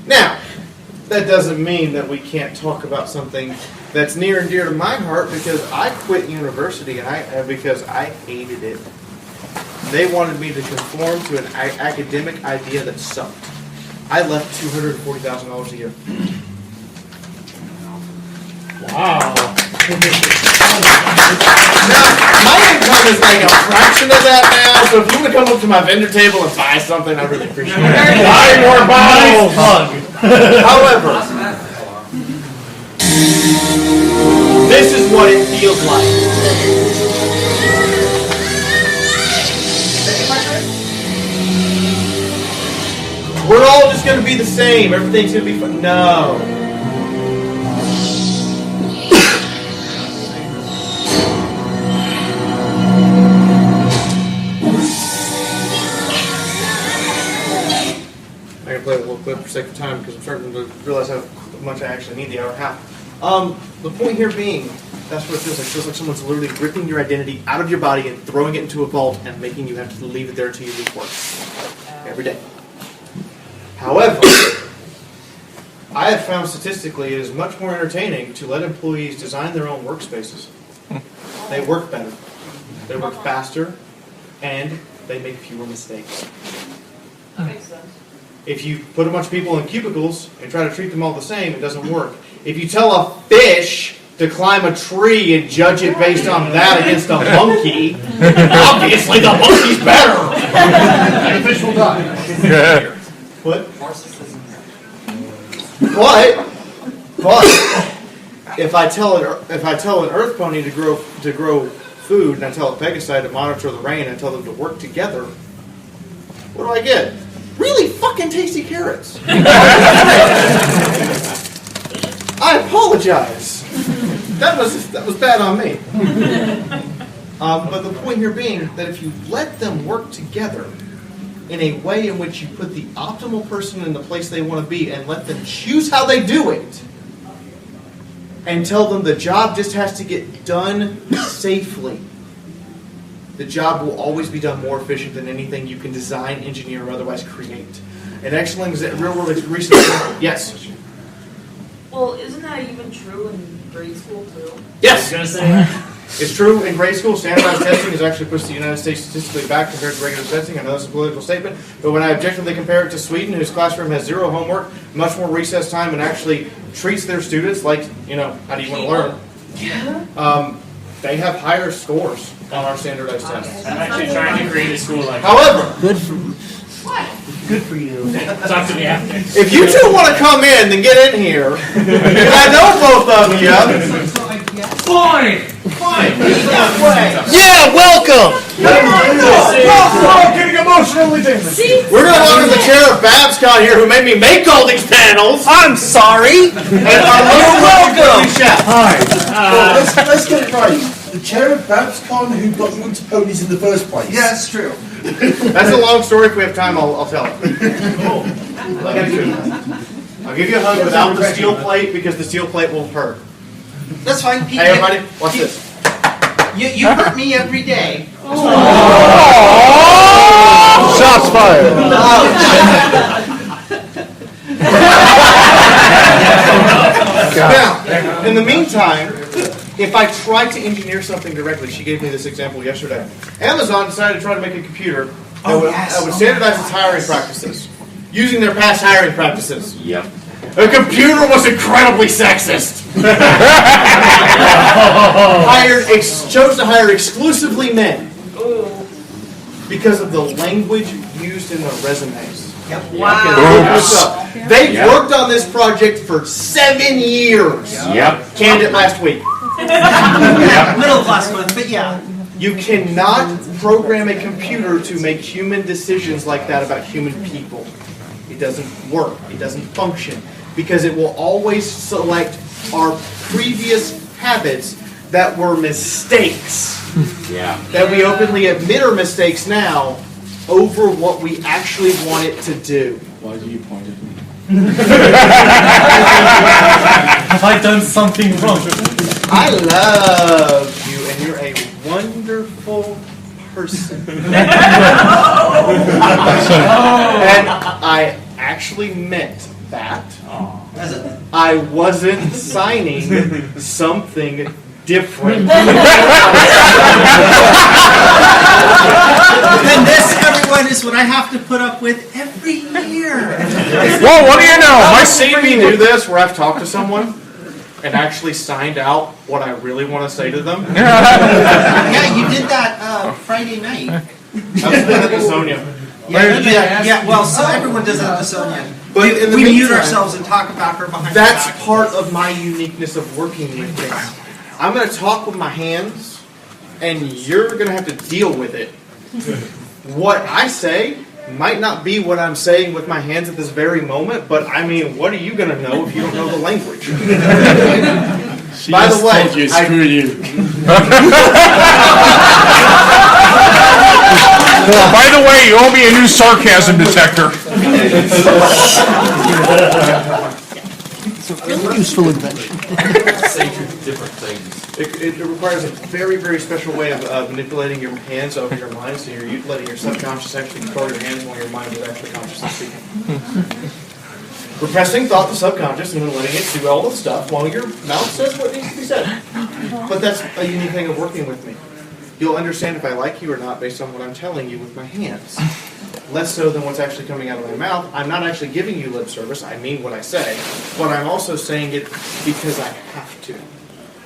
Now, that doesn't mean that we can't talk about something that's near and dear to my heart, because I quit university because I hated it. They wanted me to conform to an academic idea that sucked. I left $240,000 a year. Wow. Now, my income is like a fraction of that now, so if you want to come up to my vendor table and buy something, I really appreciate it. Buy more bottles! However, this is what it feels like. We're all just going to be the same. Everything's going to be fun. No. I can play it a little clip for sake of time because I'm starting to realize how much I actually need the hour and a half. The point here being, that's what it feels like. It feels like someone's literally ripping your identity out of your body and throwing it into a vault and making you have to leave it there until you leave work. Every day. However, I have found statistically it is much more entertaining to let employees design their own workspaces. They work better, they work faster, and they make fewer mistakes. That makes sense. If you put a bunch of people in cubicles and try to treat them all the same, it doesn't work. If you tell a fish to climb a tree and judge it based on that against a monkey, obviously the monkey's better. The fish will die. But if I tell an earth pony to grow food, and I tell a pegasi to monitor the rain and tell them to work together, what do I get? Really fucking tasty carrots. I apologize. That was bad on me. But the point here being that if you let them work together in a way in which you put the optimal person in the place they want to be and let them choose how they do it, and tell them the job just has to get done safely, the job will always be done more efficient than anything you can design, engineer, or otherwise create. An excellent real-world recent example. Yes? Well, isn't that even true in grade school, too? Yes! It's true in grade school. Standardized testing has actually pushed the United States statistically back compared to regular testing. I know that's a political statement, but when I objectively compare it to Sweden, whose classroom has zero homework, much more recess time, and actually treats their students like, how do you want to learn? Yeah. They have higher scores on our standardized tests. I'm actually trying to create a school like However, Good for you. Good for you. Talk to me after. if you two want to come in, then get in here. I know both of you. Fine! Yeah, welcome! Getting emotionally damaged. We're going to welcome the chair of Babscon here, who made me make all these panels. I'm sorry! And our welcome chef. Hi. Let's get it right. The chair of Babscon who got you into ponies in the first place. Yeah, it's true. That's a long story. If we have time, I'll tell it. I'll give you a hug without the steel plate because the steel plate will hurt. That's fine. Hey, everybody, watch this. You hurt me every day. Shots fired. Now, in the meantime, if I try to engineer something directly, she gave me this example yesterday. Amazon decided to try to make a computer that would standardize its hiring practices, using their past hiring practices. Yep. The computer was incredibly sexist. Chose to hire exclusively men because of the language used in the resumes. Yep. Wow. They worked on this project for 7 years. Yep. Canned it last week. Middle class one, but yeah. You cannot program a computer to make human decisions like that about human people. It doesn't work. It doesn't function. Because it will always select our previous habits that were mistakes. Yeah. That we openly admit are mistakes now over what we actually want it to do. Why do you point at me? Have I done something wrong? I love you, and you're a wonderful person. And I actually meant that. As a, I wasn't signing something different. and this, everyone, is what I have to put up with every year. Well, what do you know? I've seen me do this where I've talked to someone and actually signed out what I really want to say to them. Yeah, you did that Friday night. I was at the Sonia. Yeah, well, so everyone does that to Sonia. But in the we mute meantime, ourselves and talk about her behind that's her back. part of my uniqueness of working with things. I'm going to talk with my hands, and you're going to have to deal with it. What I say might not be what I'm saying with my hands at this very moment, but I mean, what are you going to know if you don't know the language? By the way, screw you. By the way, you owe me a new sarcasm detector. Useful invention. Say two different things. It requires a very, very special way of manipulating your hands over your mind, so you're letting your subconscious actually control your hands while your mind is actually consciously speaking. Repressing thought to subconscious and then letting it do all the stuff while your mouth says what needs to be said. But that's a unique thing of working with me. You'll understand if I like you or not based on what I'm telling you with my hands. Less so than what's actually coming out of my mouth. I'm not actually giving you lip service. I mean what I say. But I'm also saying it because I have to.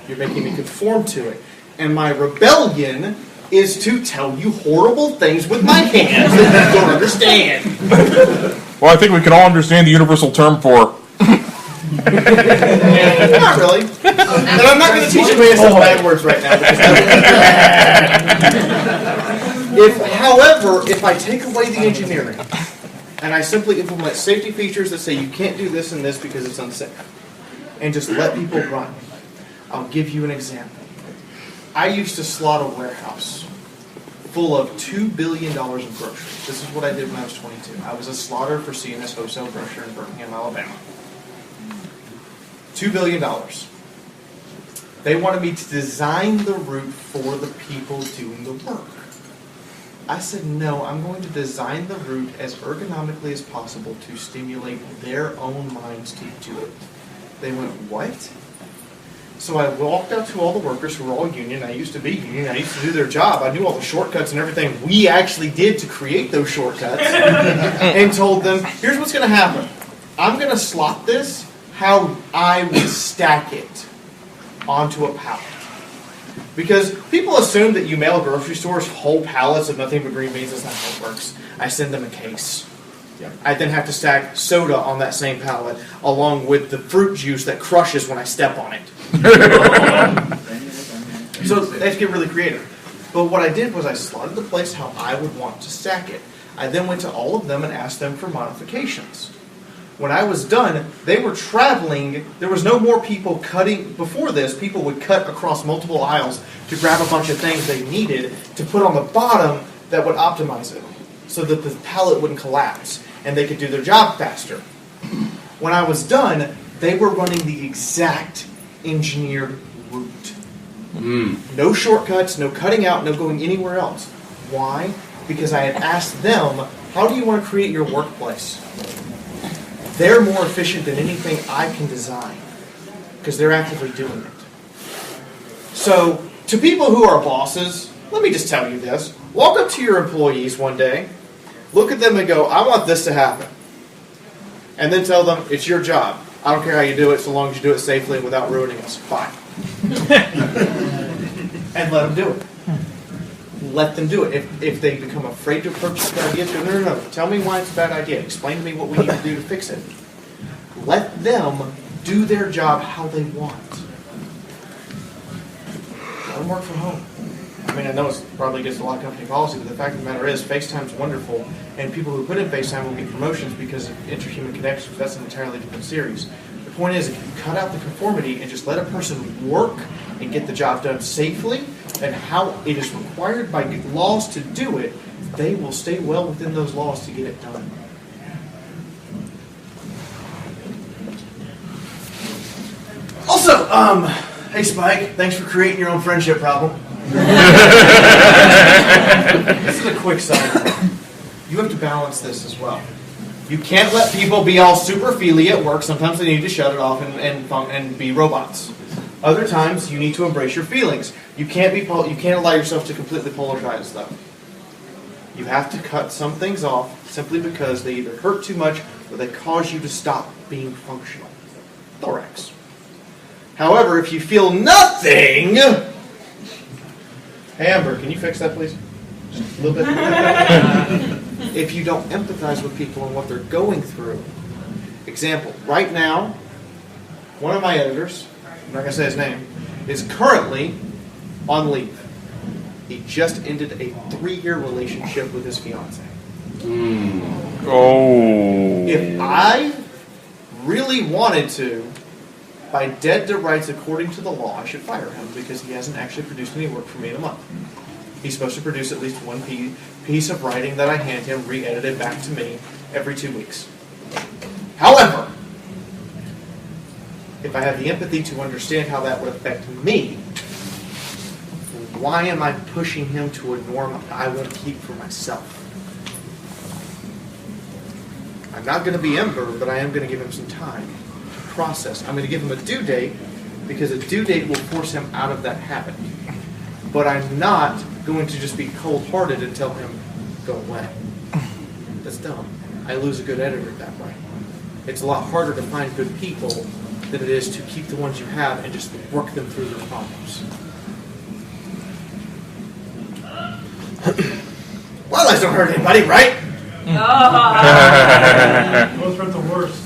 You're making me conform to it. And my rebellion is to tell you horrible things with my hands that you don't understand. Well, I think we can all understand the universal term for. Not really. And I'm not going to teach anybody some bad words right now. However, if I take away the engineering and I simply implement safety features that say you can't do this and this because it's unsafe, and just let people run, I'll give you an example. I used to slot a warehouse full of $2 billion of groceries. This is what I did when I was 22. I was a slotter for C&S Wholesale Grocer in Birmingham, Alabama. $2 billion. They wanted me to design the route for the people doing the work. I said, no, I'm going to design the route as ergonomically as possible to stimulate their own minds to do it. They went, what? So I walked out to all the workers who were all union. I used to be union. I used to do their job. I knew all the shortcuts and everything we actually did to create those shortcuts and told them, here's what's going to happen. I'm going to slot this how I would stack it onto a pallet. Because people assume that you mail grocery stores whole pallets of nothing but green beans. That's not how it works. I send them a case. I then have to stack soda on that same pallet along with the fruit juice that crushes when I step on it. So they have to get really creative. But what I did was I slotted the place how I would want to stack it. I then went to all of them and asked them for modifications. When I was done, they were traveling. There was no more people cutting. Before this, people would cut across multiple aisles to grab a bunch of things they needed to put on the bottom that would optimize it so that the pallet wouldn't collapse and they could do their job faster. When I was done, they were running the exact engineered route. No shortcuts, no cutting out, no going anywhere else. Why? Because I had asked them, how do you want to create your workplace? They're more efficient than anything I can design because they're actively doing it. So, to people who are bosses, let me just tell you this. Walk up to your employees one day, look at them and go, I want this to happen. And then tell them, it's your job. I don't care how you do it, so long as you do it safely and without ruining us. Fine. And let them do it. Let them do it. If they become afraid to approach the idea, no. Tell me why it's a bad idea. Explain to me what we need to do to fix it. Let them do their job how they want. Let them work from home. I mean, I know it probably against a lot of company policy, but the fact of the matter is FaceTime's wonderful, and people who put in FaceTime will get promotions because of interhuman connections. That's an entirely different series. The point is, if you cut out the conformity and just let a person work and get the job done safely, and how it is required by laws to do it, they will stay well within those laws to get it done. Also, hey Spike, thanks for creating your own friendship problem. This is a quick side. You have to balance this as well. You can't let people be all super feely at work. Sometimes they need to shut it off and be robots. Other times you need to embrace your feelings. You can't allow yourself to completely polarize though. You have to cut some things off simply because they either hurt too much or they cause you to stop being functional. Thorax. However, if you feel nothing... Hey, Amber, can you fix that, please? Just a little bit. If you don't empathize with people and what they're going through. Example, right now, one of my editors, I'm not going to say his name, is currently on leave. He just ended a 3-year relationship with his fiancée. Oh. If I really wanted to, by dead to rights according to the law, I should fire him because he hasn't actually produced any work for me in a month. He's supposed to produce at least one piece of writing that I hand him, re-edited back to me every 2 weeks. However, if I have the empathy to understand how that would affect me, why am I pushing him to a norm I won't keep for myself? I'm not going to be Ember, but I am going to give him some time to process. I'm going to give him a due date because a due date will force him out of that habit. But I'm not going to just be cold-hearted and tell him, go away. That's dumb. I lose a good editor that way. It's a lot harder to find good people than it is to keep the ones you have and just work them through their problems. Well, that don't hurt anybody, right? Those are the worst.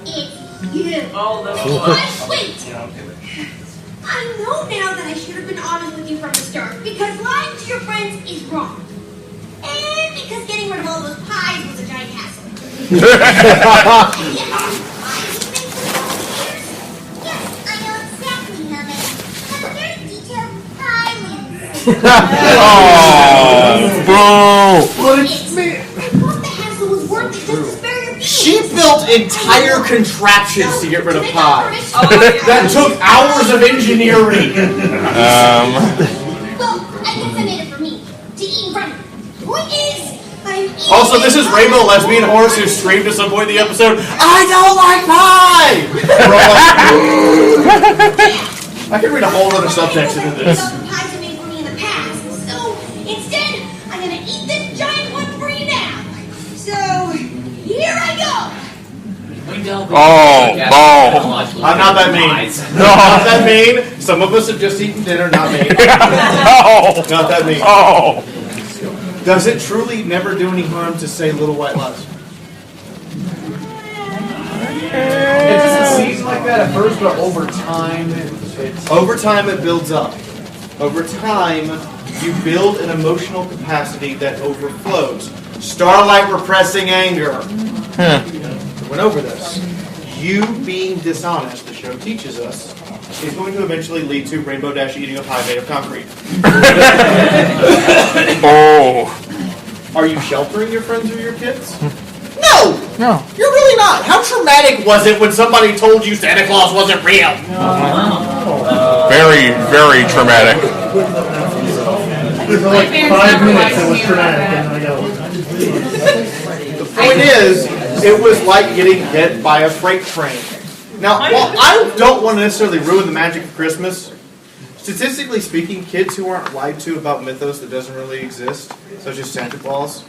It's you. Oh, that's Wait! I know now that I should have been honest with you from the start, because lying to your friends is wrong. And because getting rid of all those pies was a giant hassle. Yes, I know exactly how they have a very detailed pie list. Oh, boo! But it's me. I thought the hassle was worth it just to spare your feelings. She built entire contraptions to get rid of pie. Oh, yeah. That took hours of engineering. Well, I guess I made it for me to eat in front of you. Point is, I'm eating. Also, this is Rainbow Lesbian Horse who screamed at some point in the episode, I don't like pie! We're all like, I could read a whole other subtext into this. The pies you made for me in the past. So instead, I'm gonna eat this giant one for you now. So here I go. Oh, I'm not that mean. Not that mean. Some of us have just eaten dinner, not me. Oh! Not that mean. Oh! Does it truly never do any harm to say little white lies? It doesn't seem like that at first, but over time, Over time, it builds up. Over time, you build an emotional capacity that overflows. Starlight repressing anger. We went over this. You being dishonest, the show teaches us, is going to eventually lead to Rainbow Dash eating a pie made of concrete. Oh! Are you sheltering your friends or your kids? No! No. You're really not. How traumatic was it when somebody told you Santa Claus wasn't real? Very, very traumatic. for like 5 minutes it was traumatic, and I know. The point is, it was like getting hit by a freight train. Now, while I don't want to necessarily ruin the magic of Christmas, statistically speaking, kids who aren't lied to about mythos that doesn't really exist, such as Santa Claus,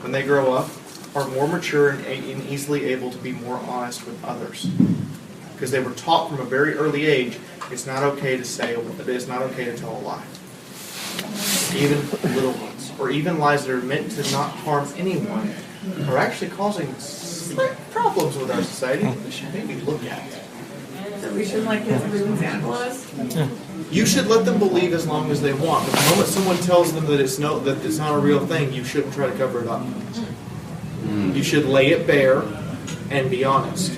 when they grow up, are more mature and easily able to be more honest with others. Because they were taught from a very early age, it's not okay to say, it's not okay to tell a lie. Even little ones, or even lies that are meant to not harm anyone, are actually causing slight problems with our society that we should maybe look at. So we shouldn't let kids believe in Santa Claus? You should let them believe as long as they want. But the moment someone tells them that it's not a real thing, you shouldn't try to cover it up. You should lay it bare and be honest.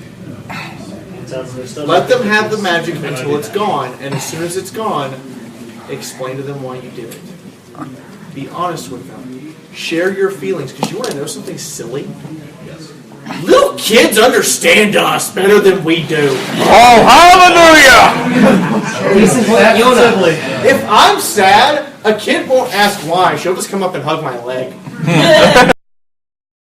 Let them have the magic until it's gone, and as soon as it's gone, explain to them why you did it. Be honest with them. Share your feelings, because you want to know something silly? Little kids understand us better than we do. Oh, hallelujah! This is that sibling. If I'm sad, A kid won't ask why. She'll just come up and hug my leg.